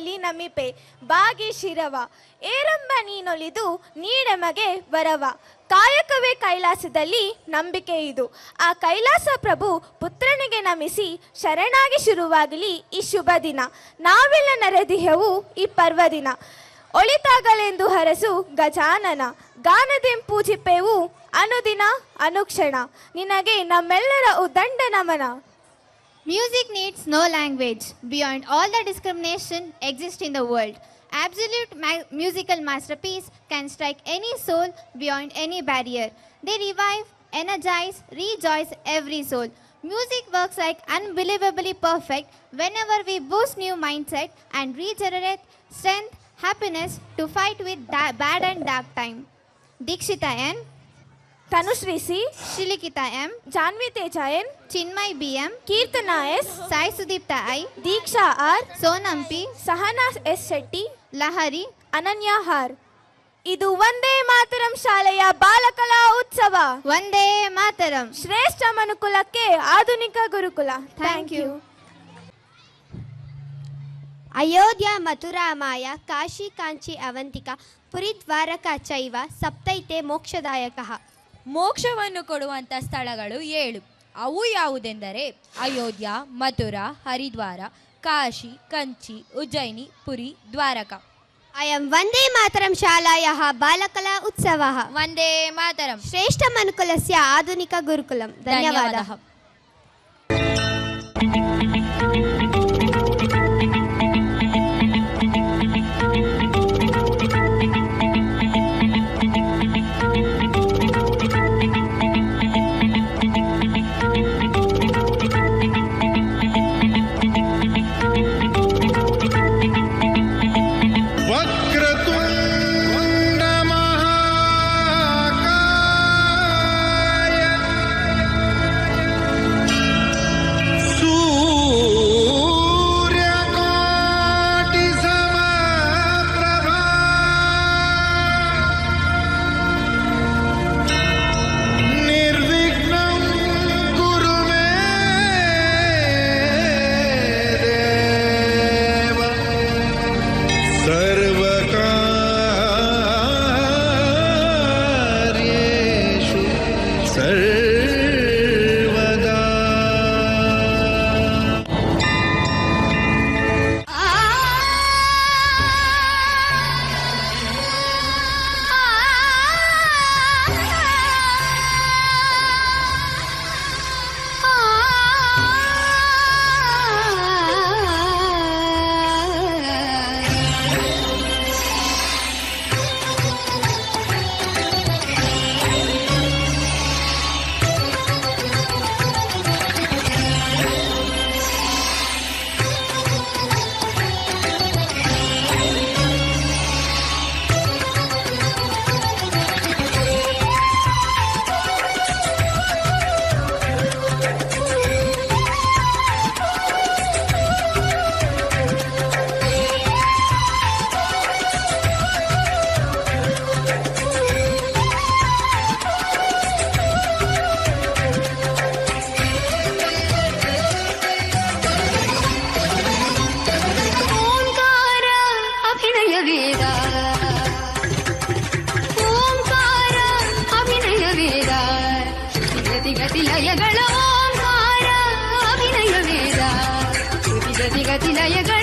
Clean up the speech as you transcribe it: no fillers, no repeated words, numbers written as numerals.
ಬಾಳಲಿ ನಮಿಪೆ ಬಾಗಿ ಶಿರವ ಏರಂಬ ನೀನೊಲಿದು ನೀಡೆಮಗೆ ವರವ. ಕಾಯಕವೇ ಕೈಲಾಸದಲ್ಲಿ ನಂಬಿಕೆ ಇದು. ಆ ಕೈಲಾಸ ಪ್ರಭು ಪುತ್ರನಿಗೆ ನಮಿಸಿ ಶರಣಾಗಿ ಶುರುವಾಗಲಿ ಈ ಶುಭ ದಿನ. ನಾವೆಲ್ಲ ನರೆದಿಹೆವು ಈ ಪರ್ವದಿನ. ಒಳಿತಾಗಲೆಂದು ಹರಸು ಗಜಾನನ ಗಾನದೆಂ ಪೂಜಿಪೆವು ಅನುದಿನ ಅನುಕ್ಷಣ. ನಿನಗೆ ನಮ್ಮೆಲ್ಲರ ಉದ್ದಂಡ ನಮನ. Music needs no language. Beyond all the discrimination exists in the world, absolute musical masterpiece can strike any soul beyond any barrier. They revive, energize, rejoice every soul. Music works like unbelievably perfect whenever we boost new mindset and regenerate strength, happiness to fight with bad and dark time. Dikshita N, Tanushree C, Shilikita M, Janvi Teja N, Chinmay BM, Keerthana S, Sai Sudipta I, Deeksha R, Sonam P, Sahana S Shetty, Lahari, Ananya ಹಾರ್. ಇದು ವಂದೇ ಮಾತರಂ ಶಾಲೆಯ ಬಾಲಕಲಾ ಉತ್ಸವ. Vande Mataram. ಶ್ರೇಷ್ಠ ಮನುಕುಲಕ್ಕೆ ಆಧುನಿಕ ಗುರುಕುಲ. Thank you. Ayodhya ಮಥುರಾಮಾಯ ಕಾಶಿ ಕಾಂಚಿ ಅವಂತಿಕ ಪುರಿ ದ್ವಾರಕಾ ಚೈವ ಸಪ್ತೈತೆ ಮೋಕ್ಷದಾಯಕಃ. ಮೋಕ್ಷವನ್ನು ಕೊಡುವಂಥ ಸ್ಥಳಗಳು 7. ಅವು ಯಾವುದೆಂದರೆ ಅಯೋಧ್ಯ, ಮಥುರಾ, ಹರಿದ್ವಾರ, ಕಾಶಿ, ಕಂಚಿ, ಉಜ್ಜಯಿನಿ, ಪುರಿ, ದ್ವಾರಕ. ಅಯಂ ವಂದೇ ಮಾತರಂ ಶಾಲಾಯಾಃ ಬಾಲಕಲಾ ಉತ್ಸವಃ. ವಂದೇ ಮಾತರಂ. ಶ್ರೇಷ್ಠ ಮನುಕುಲಸ್ಯ ಆಧುನಿಕ ಗುರುಕುಲಂ. ಧನ್ಯವಾದಃ. ಗತಿ ಲಯಗಳ